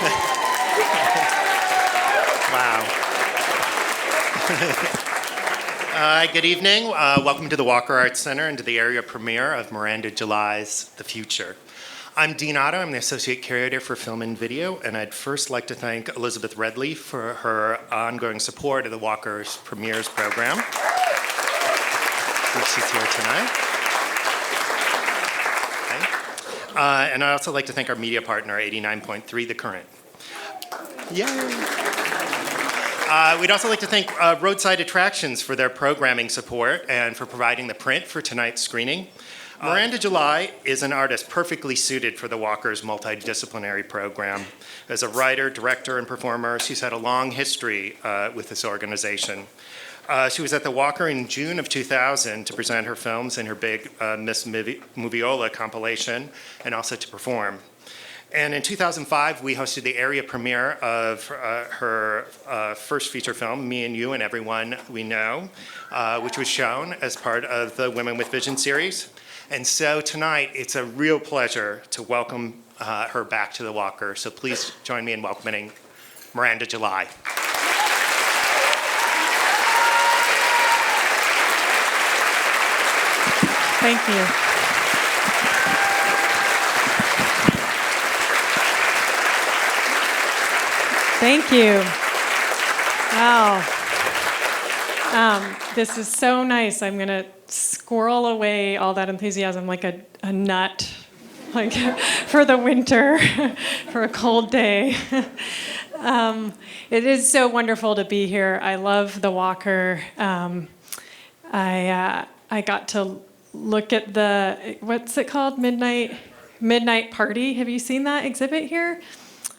Wow. Good evening. Welcome to the Walker Arts Center and to the area premiere of Miranda July's The Future. I'm Dean Otto. I'm the Associate Curator for Film and Video, and I'd first like to thank Elizabeth Redley for her ongoing support of the Walker's Premieres program. She's here tonight. Okay. And I'd also like to thank our media partner, 89.3 The Current. Yay! We'd also like to thank Roadside Attractions for their programming support and for providing the print for tonight's screening. Miranda July is an artist perfectly suited for the Walker's multidisciplinary program. As a writer, director, and performer, she's had a long history with this organization. She was at the Walker in June of 2000 to present her films in her Big Miss Moviola compilation and also to perform. And in 2005, we hosted the area premiere of her first feature film, Me and You and Everyone We Know, which was shown as part of the Women with Vision series. And so tonight, it's a real pleasure to welcome her back to the Walker. So please join me in welcoming Miranda July. Thank you. Thank you. Wow. This is so nice. I'm going to squirrel away all that enthusiasm like a nut, like for the winter, for a cold day. It is so wonderful to be here. I love the Walker. I got to look at the, what's it called? Midnight Party. Have you seen that exhibit here?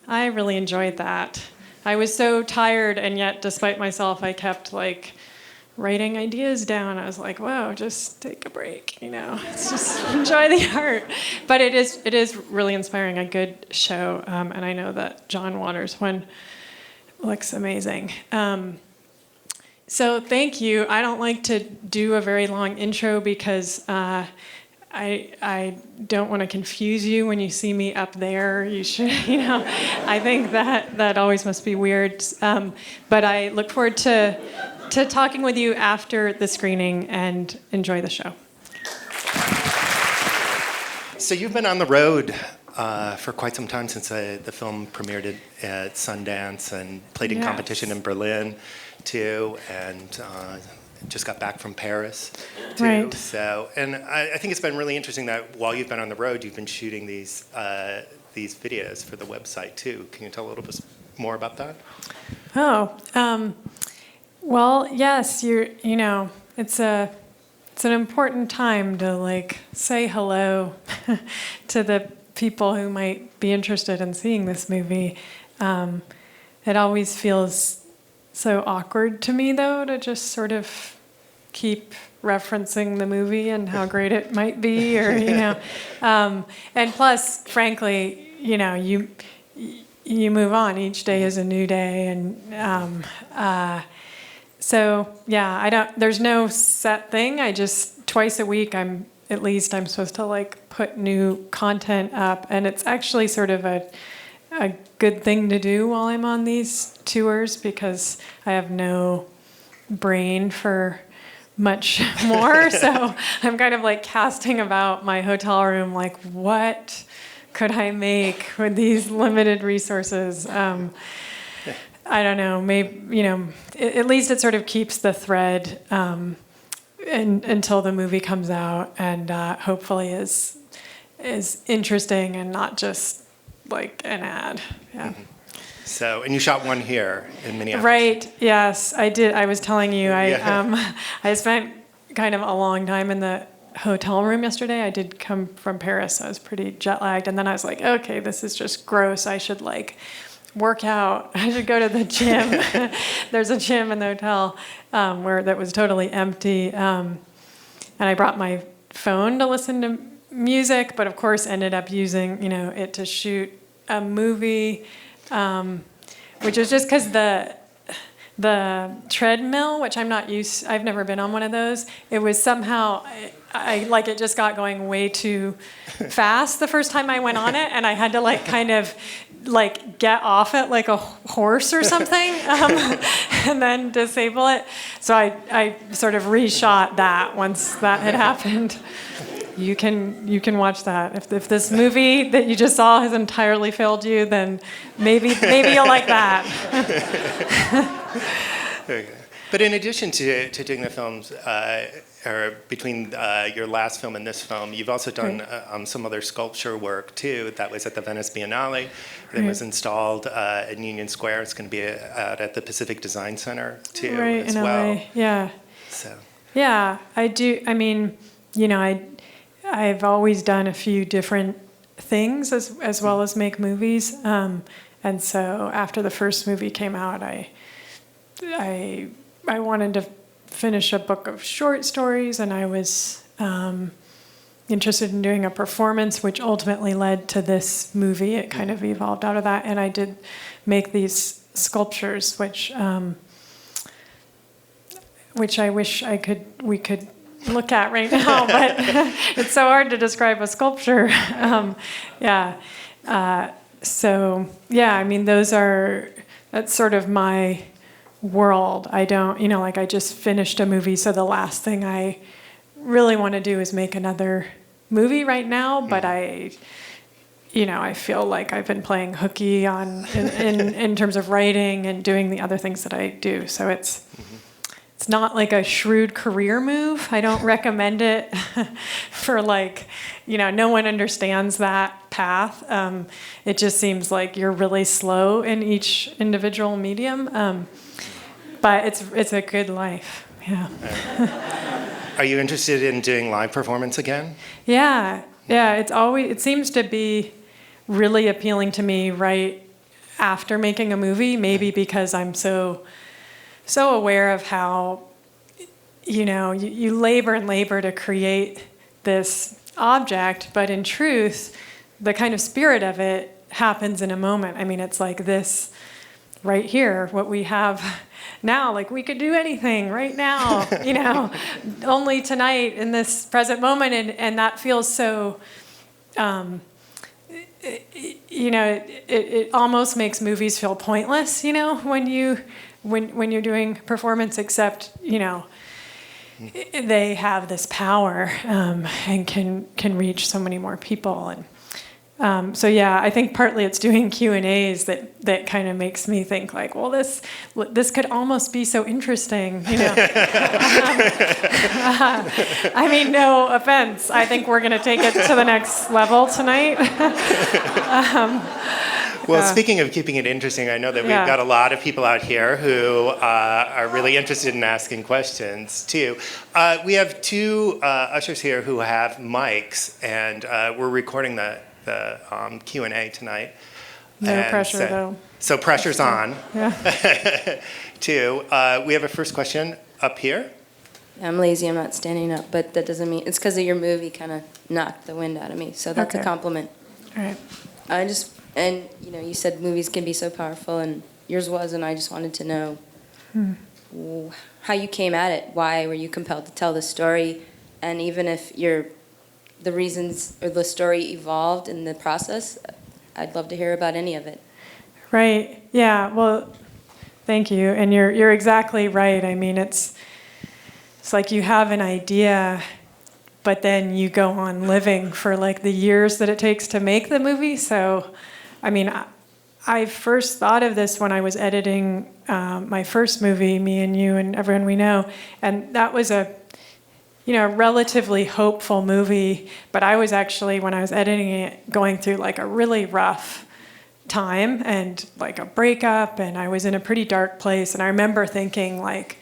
I really enjoyed that. I was so tired, and yet, despite myself, I kept writing ideas down. I was like, "Whoa, just take a break, It's just enjoy the art." But it is really inspiring. A good show, and I know that John Waters' one looks amazing. So thank you. I don't like to do a very long intro because I don't want to confuse you when you see me up there. You should, I think that always must be weird. But I look forward to talking with you after the screening and enjoy the show. So you've been on the road for quite some time since the film premiered at Sundance and played in competition in Berlin too, and just got back from Paris too. Right. So, and I think it's been really interesting that while you've been on the road, you've been shooting these videos for the website too. Can you tell a little bit more about that? Well, yes, it's an important time to say hello to the people who might be interested in seeing this movie. It always feels so awkward to me, though, to just sort of keep referencing the movie and how great it might be, or and plus, frankly, you move on. Each day is a new day, and so yeah, there's no set thing. I just twice a week, I'm supposed to put new content up, and it's actually sort of a good thing to do while I'm on these tours because I have no brain for much more. So I'm kind of casting about my hotel room, what could I make with these limited resources? I don't know, maybe, at least it sort of keeps the thread until the movie comes out, and hopefully is interesting and not just an ad. Yeah. Mm-hmm. So, and you shot one here in Minneapolis. Right. Yes, I did. I was telling you, I spent kind of a long time in the hotel room yesterday. I did come from Paris, so I was pretty jet lagged, and then I was like, okay, this is just gross. I should work out. I should go to the gym. There's a gym in the hotel where that was totally empty, and I brought my phone to listen to music, but of course ended up using it to shoot a movie, which is just because the treadmill, which I'm not used, I've never been on one of those. It was somehow, it just got going way too fast the first time I went on it, and I had to kind of like get off it like a horse or something, and then disable it. So I sort of reshot that once that had happened. You can watch that. If this movie that you just saw has entirely failed you, then maybe you'll like that. Okay. But in addition to doing the films, or between your last film and this film, you've also done some other sculpture work too. That was at the Venice Biennale. Then was installed in Union Square. It's going to be out at the Pacific Design Center too, as in well. LA. Yeah. So. Yeah, I do. I mean, I've always done a few different things as well as make movies. And so after the first movie came out, I wanted to finish a book of short stories, and I was interested in doing a performance, which ultimately led to this movie. It kind of evolved out of that, and I did make these sculptures, which I wish we could look at right now, but it's so hard to describe a sculpture. So yeah, I mean, that's sort of my world. I don't, I just finished a movie, so the last thing I really want to do is make another movie right now, but I feel like I've been playing hooky in terms of writing and doing the other things that I do. So it's not like a shrewd career move. I don't recommend it for no one understands that path. It just seems like you're really slow in each individual medium. But it's a good life. Yeah. Are you interested in doing live performance again? Yeah. It seems to be really appealing to me right after making a movie, maybe because I'm so aware of how, you labor and labor to create this object, but in truth, the kind of spirit of it happens in a moment. I mean, it's like this right here, what we have now, like we could do anything right now, only tonight in this present moment, and that feels so, it almost makes movies feel pointless, when you're doing performance, except, they have this power and can reach so many more people. And so yeah, I think partly it's doing Q&As that kind of makes me think like, well, this could almost be so interesting, I mean, no offense. I think we're going to take it to the next level tonight. Well, speaking of keeping it interesting, I know that we've got a lot of people out here who are really interested in asking questions, too. We have two ushers here who have mics, and we're recording the Q&A tonight. No pressure, though. So pressure's on, Yeah. too. We have a first question up here. I'm lazy, I'm not standing up, but that doesn't mean, it's because of your movie kind of knocked the wind out of me, so that's a compliment. All right. And you said movies can be so powerful, and yours was, and I just wanted to know how you came at it. Why were you compelled to tell this story? And even if the reasons or the story evolved in the process, I'd love to hear about any of it. Right. Yeah. Well, thank you. And you're exactly right. I mean, it's like you have an idea, but then you go on living for like the years that it takes to make the movie. So, I mean, I first thought of this when I was editing my first movie, Me and You and Everyone We Know, and that was a relatively hopeful movie. But I was actually, when I was editing it, going through like a really rough time and like a breakup, and I was in a pretty dark place. And I remember thinking like,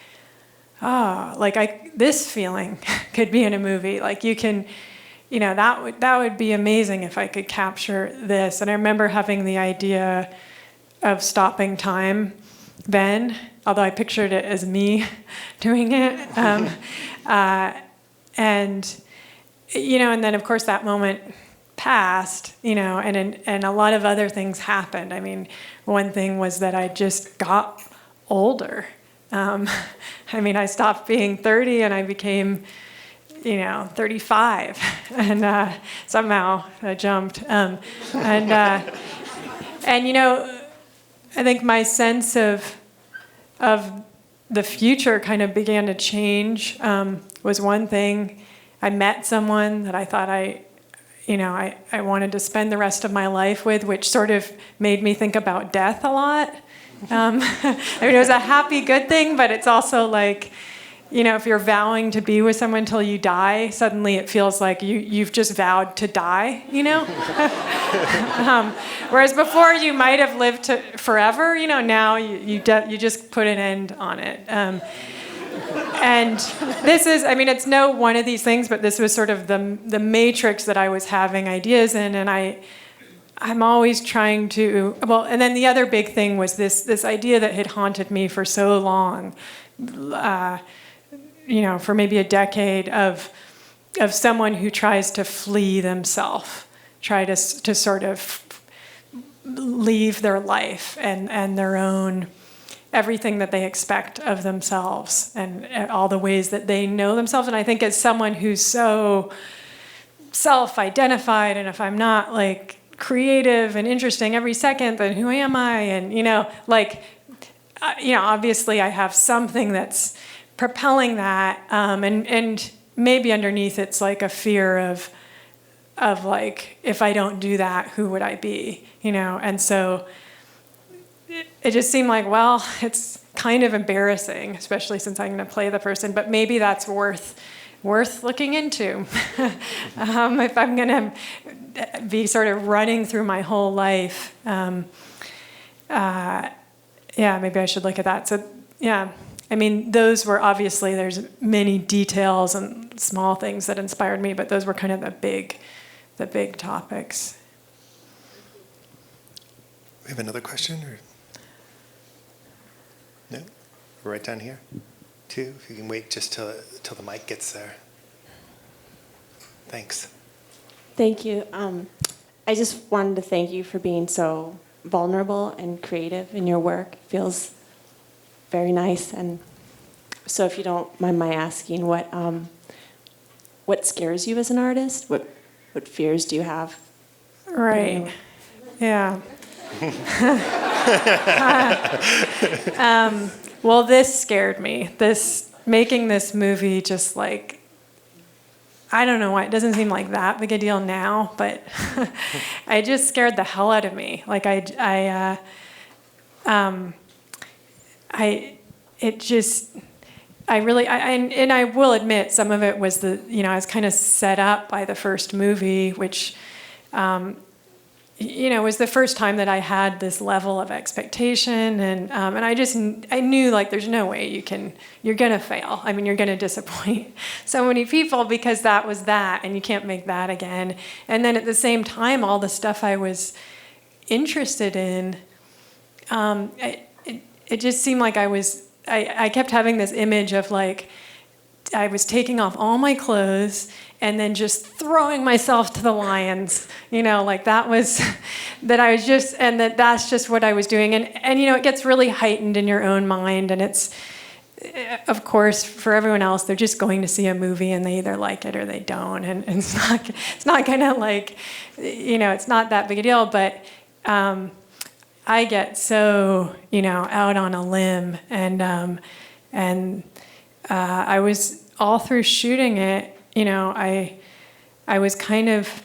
this feeling could be in a movie. Like you can, that would be amazing if I could capture this. And I remember having the idea of stopping time then, although I pictured it as me doing it. And then of course that moment passed, and a lot of other things happened. I mean, one thing was that I just got older. I stopped being 30 and I became, 35, and somehow I jumped. And And I think my sense of the future kind of began to change. Was one thing. I met someone that I thought I wanted to spend the rest of my life with, which sort of made me think about death a lot. It was a happy, good thing, but it's also like, if you're vowing to be with someone until you die, suddenly it feels like you've just vowed to die, whereas before you might have lived forever, now you just put an end on it. And this is, it's no one of these things, but this was sort of the matrix that I was having ideas in, and I'm always trying to, and then the other big thing was this idea that had haunted me for so long, for maybe a decade, of someone who tries to flee themselves, try to sort of leave their life and their own, everything that they expect of themselves and all the ways that they know themselves. And I think as someone who's so self-identified, and if I'm not like creative and interesting every second, then who am I? And obviously I have something that's propelling that, and maybe underneath it's like a fear of like, if I don't do that, who would I be? And so it just seemed like, well, it's kind of embarrassing, especially since I'm going to play the person, but maybe that's worth looking into. If I'm going to be sort of running through my whole life, maybe I should look at that. So, those were obviously, there's many details and small things that inspired me, but those were kind of the big topics. We have another question, or no? We're right down here. 2, if you can wait just till the mic gets there. Thanks. Thank you. I just wanted to thank you for being so vulnerable and creative in your work. It feels very nice. And so if you don't mind my asking, what scares you as an artist? What fears do you have? Right. Yeah. Well, this scared me. Making this movie, just like, I don't know why, it doesn't seem like that big a deal now, but it just scared the hell out of me. Like I will admit some of it was I was kind of set up by the first movie, which, was the first time that I had this level of expectation, and I knew like there's no way you're gonna fail. You're gonna disappoint so many people because that was that, and you can't make that again. And then at the same time, all the stuff I was interested in, it just seemed like I kept having this image of like I was taking off all my clothes and then just throwing myself to the lions, like that was, that I was just, and that's just what I was doing. And it gets really heightened in your own mind. And it's, of course, for everyone else, they're just going to see a movie and they either like it or they don't. And it's not gonna like, it's not that big a deal, but I get so, out on a limb, and I was all through shooting it, I was kind of,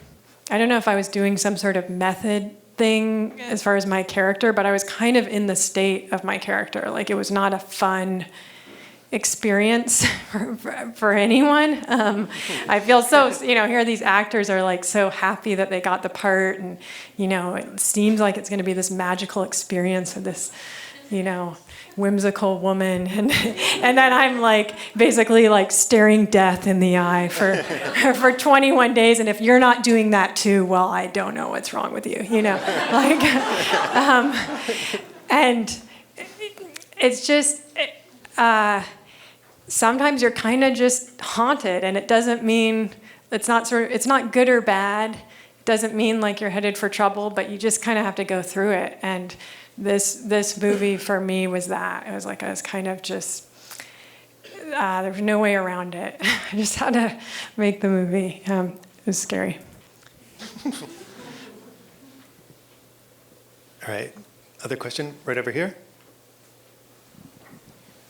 I don't know if I was doing some sort of method thing as far as my character, but I was kind of in the state of my character. Like it was not a fun experience for anyone. I feel so, here these actors are like so happy that they got the part, and, it seems like it's going to be this magical experience of this, whimsical woman, and then I'm like basically like staring death in the eye for 21 days, and if you're not doing that too, well, I don't know what's wrong with you, like, and it's just sometimes you're kind of just haunted, and it doesn't mean it's not good or bad. It doesn't mean like you're headed for trouble, but you just kind of have to go through it. And this movie for me was that. It was like I was kind of just, there was no way around it. I just had to make the movie. It was scary. All right. Other question right over here?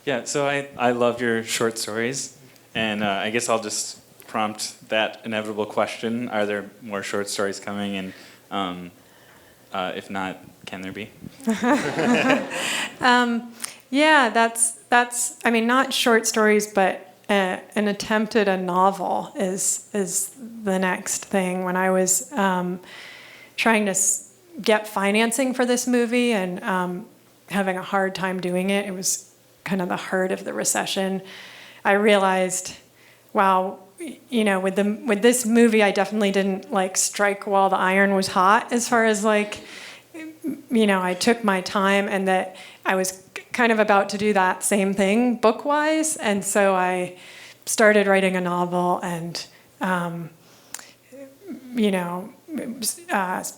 Yeah, so I love your short stories, and I guess I'll just prompt that inevitable question. Are there more short stories coming, and if not, can there be? Yeah, that's. I mean, not short stories, but an attempt at a novel is the next thing. When I was trying to get financing for this movie and having a hard time doing it, it was kind of the heart of the recession. I realized, wow, you know, with this movie, I definitely didn't like strike while the iron was hot. As far as like, you know, I took my time, and that I was kind of about to do that same thing book-wise, and so I started writing a novel, and you know,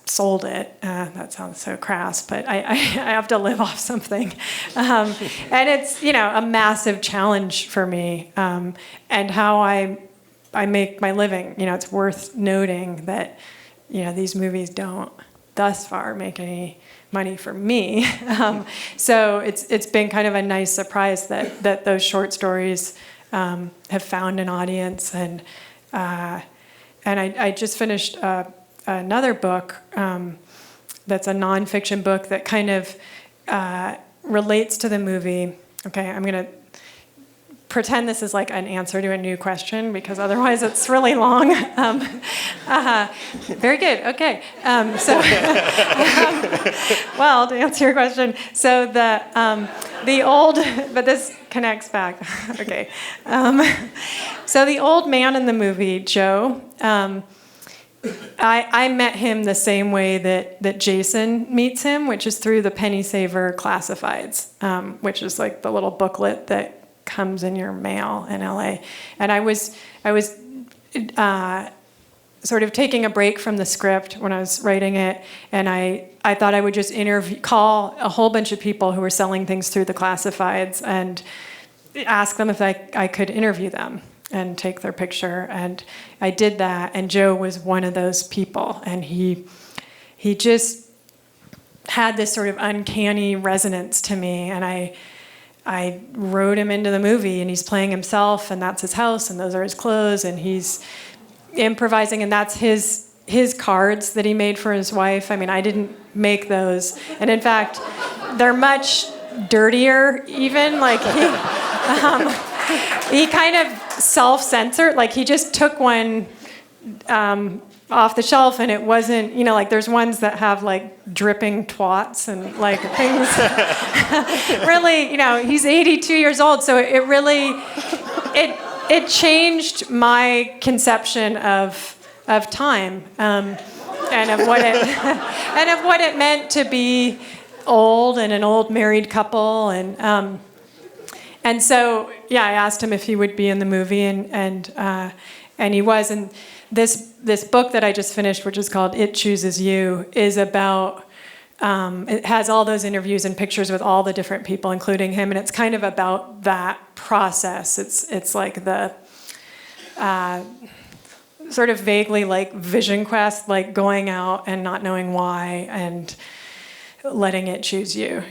sold it. That sounds so crass, but I have to live off something, and it's, you know, a massive challenge for me, and how I make my living. You know, it's worth noting that, you know, these movies don't thus far make any money for me. So it's been kind of a nice surprise that those short stories have found an audience, and I just finished another book that's a nonfiction book that kind of relates to the movie. Okay, I'm gonna pretend this is like an answer to a new question, because otherwise it's really long. Very good. Okay. Well, to answer your question, so the old, but this connects back. Okay. So the old man in the movie, Joe, I met him the same way that Jason meets him, which is through the Penny Saver Classifieds, which is like the little booklet that comes in your mail in LA. And I was sort of taking a break from the script when I was writing it, and I thought I would just call a whole bunch of people who were selling things through the classifieds and ask them if I could interview them and take their picture. And I did that, and Joe was one of those people, and he just had this sort of uncanny resonance to me, and I wrote him into the movie, and he's playing himself, and that's his house, and those are his clothes, and he's improvising, and that's his cards that he made for his wife. I mean, I didn't make those, and in fact, they're much dirtier even. Like he kind of self-censored, like he just took one off the shelf, and it wasn't, you know, like there's ones that have like dripping twats and like things. Really, you know, he's 82 years old, so it really it changed my conception of time, and of what it and of what it meant to be old and an old married couple, and so yeah, I asked him if he would be in the movie, and he was. And this book that I just finished, which is called It Chooses You, is about, it has all those interviews and pictures with all the different people, including him, and it's kind of about that process. It's like the sort of vaguely like Vision Quest, like going out and not knowing why and letting it choose you.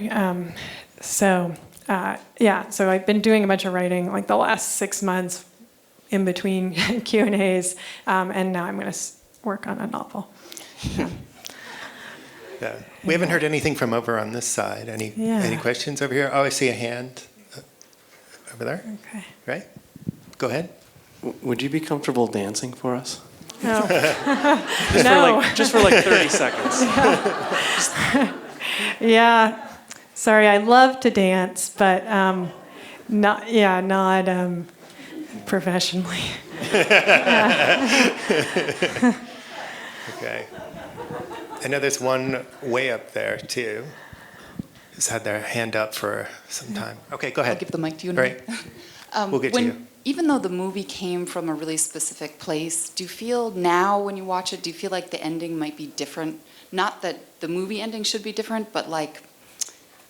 So I've been doing a bunch of writing like the last 6 months, in between Q&As, and now I'm going to work on a novel. Yeah. We haven't heard anything from over on this side. Any questions over here? Oh, I see a hand over there. Okay. Right? Go ahead. Would you be comfortable dancing for us? No. Just for like 30 seconds. Yeah. Sorry, I love to dance, but not professionally. Okay. I know there's one way up there too, who's had their hand up for some time. Okay, go ahead. I'll give the mic to you. Right. We'll get to you. Even though the movie came from a really specific place, do you feel now when you watch it, do you feel like the ending might be different? Not that the movie ending should be different, but like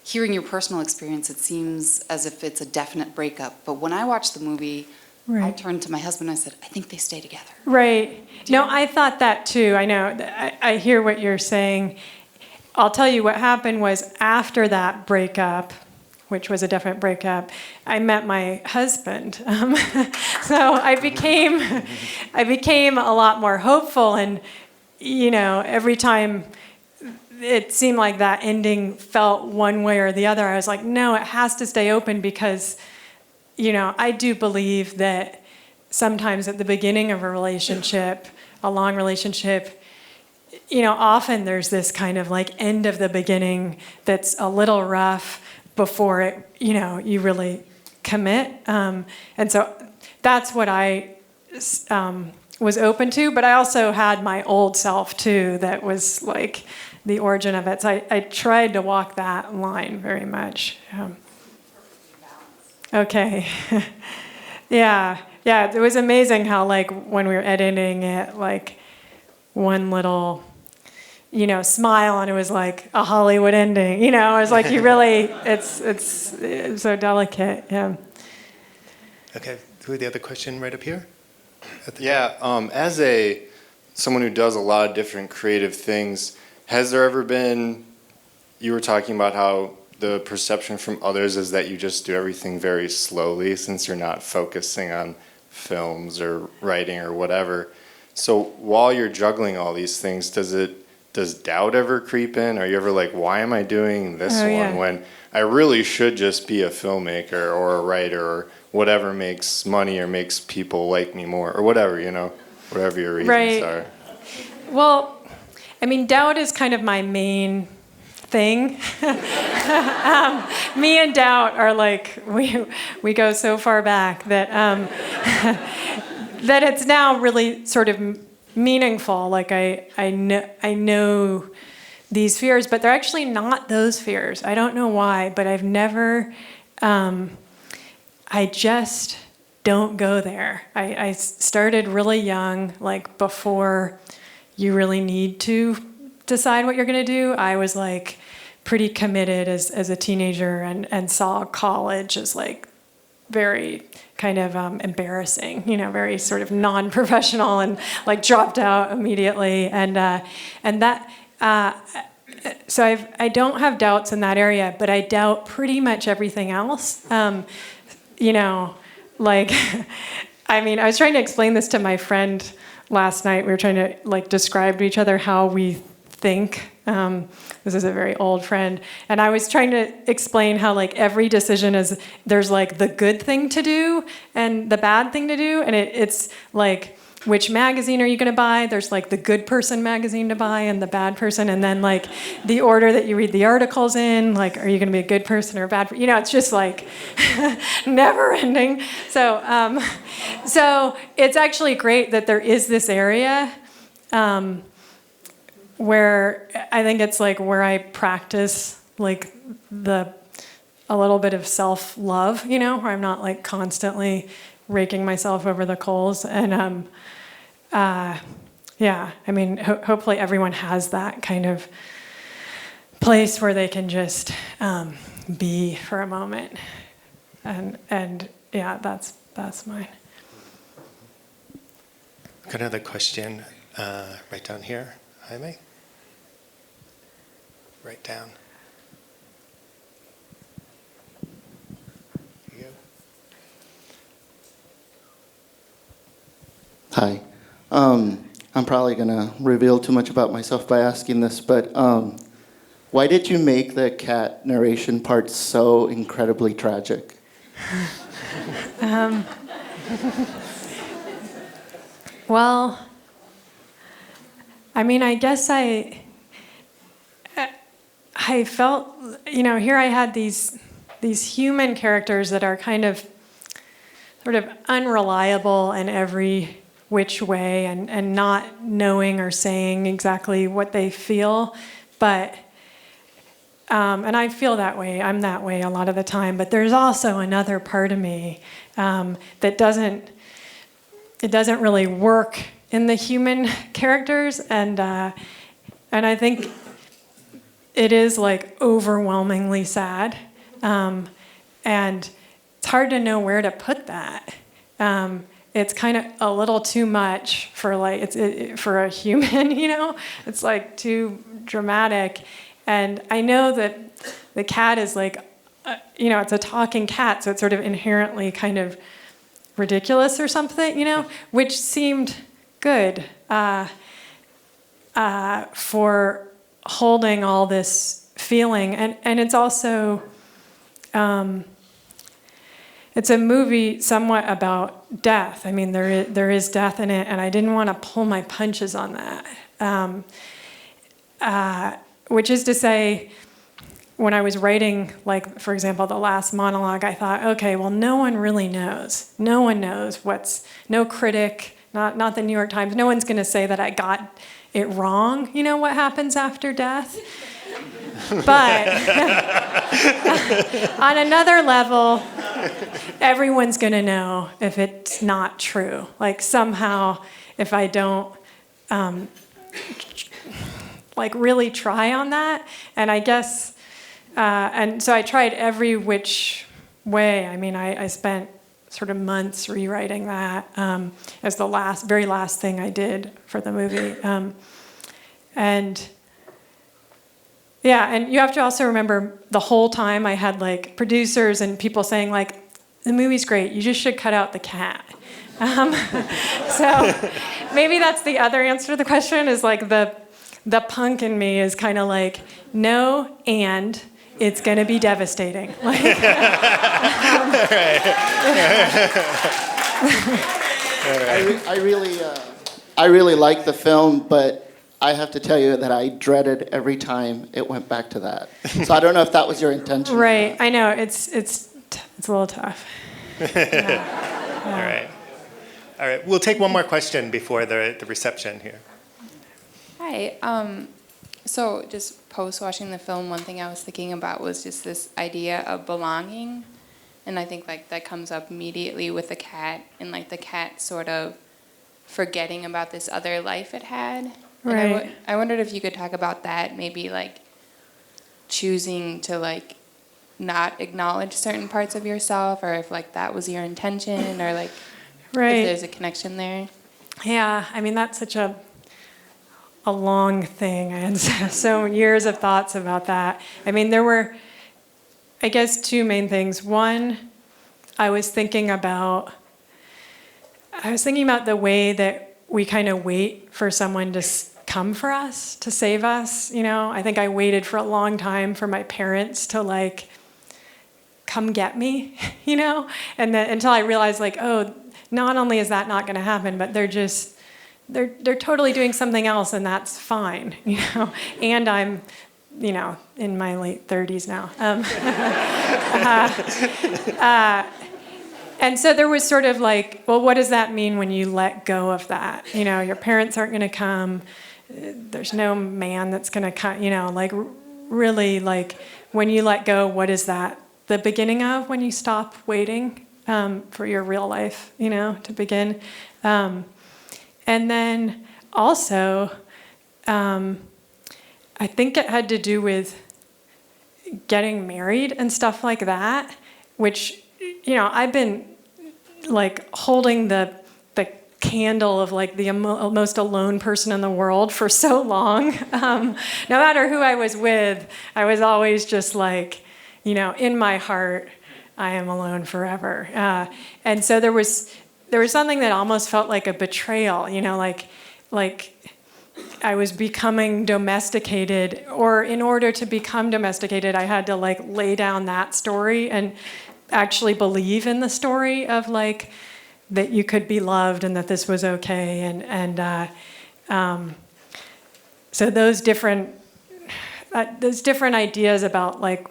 hearing your personal experience, it seems as if it's a definite breakup. But when I watched the movie, I turned to my husband and I said, I think they stay together. Right. No, I thought that too. I know. I hear what you're saying. I'll tell you what happened was after that breakup, which was a definite breakup, I met my husband. So I became a lot more hopeful, and every time it seemed like that ending felt one way or the other, I was like, no, it has to stay open, because I do believe that sometimes at the beginning of a relationship, a long relationship, often there's this kind of like end of the beginning that's a little rough before it, you really commit. And so that's what I was open to. But I also had my old self too, that was like the origin of it. So I tried to walk that line very much. Okay. Yeah. It was amazing how like when we were editing it, like one little smile, and it was like a Hollywood ending. It was like you really, it's so delicate. Yeah. Okay, who the other question right up here? As someone who does a lot of different creative things, has there ever been, you were talking about how the perception from others is that you just do everything very slowly since you're not focusing on films or writing or whatever. So while you're juggling all these things, does doubt ever creep in? Are you ever like, why am I doing this one when I really should just be a filmmaker or a writer or whatever makes money or makes people like me more or whatever, whatever your reasons are? Well, I mean, doubt is kind of my main thing. Me and doubt are like, we go so far back that that it's now really sort of meaningful. Like I know these fears, but they're actually not those fears. I don't know why, but I've never, I just don't go there. I started really young, like before you really need to decide what you're going to do. I was like pretty committed as a teenager and saw college as like very kind of embarrassing, very sort of non-professional, and like dropped out immediately. And that, so I don't have doubts in that area, but I doubt pretty much everything else. Like, I mean, I was trying to explain this to my friend last night. We were trying to like describe to each other how we think. This is a very old friend. And I was trying to explain how like every decision there's like the good thing to do and the bad thing to do. And it's like, which magazine are you going to buy? There's like the good person magazine to buy and the bad person. And then like the order that you read the articles in, like, are you going to be a good person or a bad person? It's just like never ending. So, so it's actually great that there is this area where I think it's like where I practice like a little bit of self-love, where I'm not like constantly raking myself over the coals. And I mean, hopefully everyone has that kind of place where they can just be for a moment. And yeah, that's mine. Got another question right down here. Jaime? Right down. Here you go. Hi. I'm probably going to reveal too much about myself by asking this, but why did you make the cat narration part so incredibly tragic? Well, I mean, I guess I felt, here I had these human characters that are kind of sort of unreliable in every which way and not knowing or saying exactly what they feel. But, and I feel that way, I'm that way a lot of the time, but there's also another part of me that doesn't really work in the human characters, and I think it is like overwhelmingly sad, and it's hard to know where to put that. It's kind of a little too much for like for a human, It's like too dramatic, And I know that the cat is like, it's a talking cat, so it's sort of inherently kind of ridiculous or something, which seemed good for holding all this feeling. And it's also, it's a movie somewhat about death. I mean, there is death in it, and I didn't want to pull my punches on that. Which is to say, when I was writing, like, for example, the last monologue, I thought, okay, well, no one really knows. No one knows no critic, not the New York Times, no one's going to say that I got it wrong, what happens after death. But on another level, everyone's going to know if it's not true. Like, somehow, if I don't really try on that, and I guess, and so I tried every which way. I mean, I spent sort of months rewriting that as the very last thing I did for the movie. And you have to also remember the whole time I had like producers and people saying like, the movie's great, you just should cut out the cat. So maybe that's the other answer to the question, is like the punk in me is kind of like, no, and it's going to be devastating. I really like the film, but I have to tell you that I dreaded every time it went back to that. So I don't know if that was your intention. Right, I know, it's a little tough. All right, we'll take one more question before the reception here. Hi. So just post-watching the film, one thing I was thinking about was just this idea of belonging. And I think like that comes up immediately with the cat, and like the cat sort of forgetting about this other life it had. Right. And I wondered if you could talk about that, maybe like choosing to like not acknowledge certain parts of yourself, or if like that was your intention, or like Right. if there's a connection there. Yeah, I mean, that's such a long thing. I had so many years of thoughts about that. I mean, there were, I guess, two main things. One, I was thinking about the way that we kind of wait for someone to come for us, to save us. I think I waited for a long time for my parents to like come get me, and then until I realized like, oh, not only is that not going to happen, but they're totally doing something else, and that's fine, And I'm, in my late 30s now. And so there was sort of like, well, what does that mean when you let go of that? Your parents aren't going to come. There's no man that's going to come. Like really, like when you let go, what is that the beginning of, when you stop waiting for your real life, to begin? And then also, I think it had to do with getting married and stuff like that, which, I've been like holding the candle of like the most alone person in the world for so long. No matter who I was with, I was always just like, in my heart, I am alone forever. And so there was something that almost felt like a betrayal, like I was becoming domesticated, or in order to become domesticated, I had to like lay down that story and actually believe in the story of like that you could be loved and that this was okay. And so those different ideas about like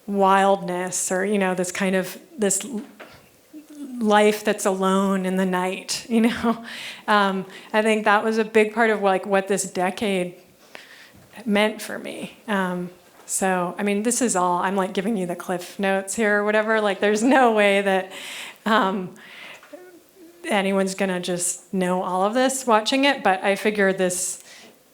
wildness, or this kind of this life that's alone in the night, I think that was a big part of like what this decade meant for me. So I mean, this is all, I'm like giving you the cliff notes here or whatever. Like there's no way that anyone's gonna just know all of this watching it, but I figure this,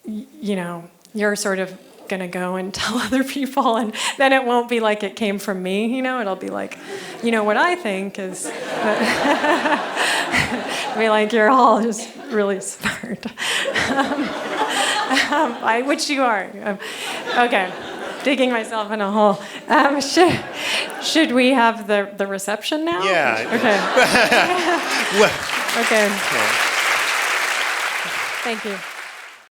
you're sort of gonna go and tell other people, and then it won't be like it came from me, you know. It'll be like, you know, what I think is, be like, you're all just really smart, which you are. Okay, digging myself in a hole. Should we have the reception now? Yeah. Okay. Well, Okay. yeah. Thank you.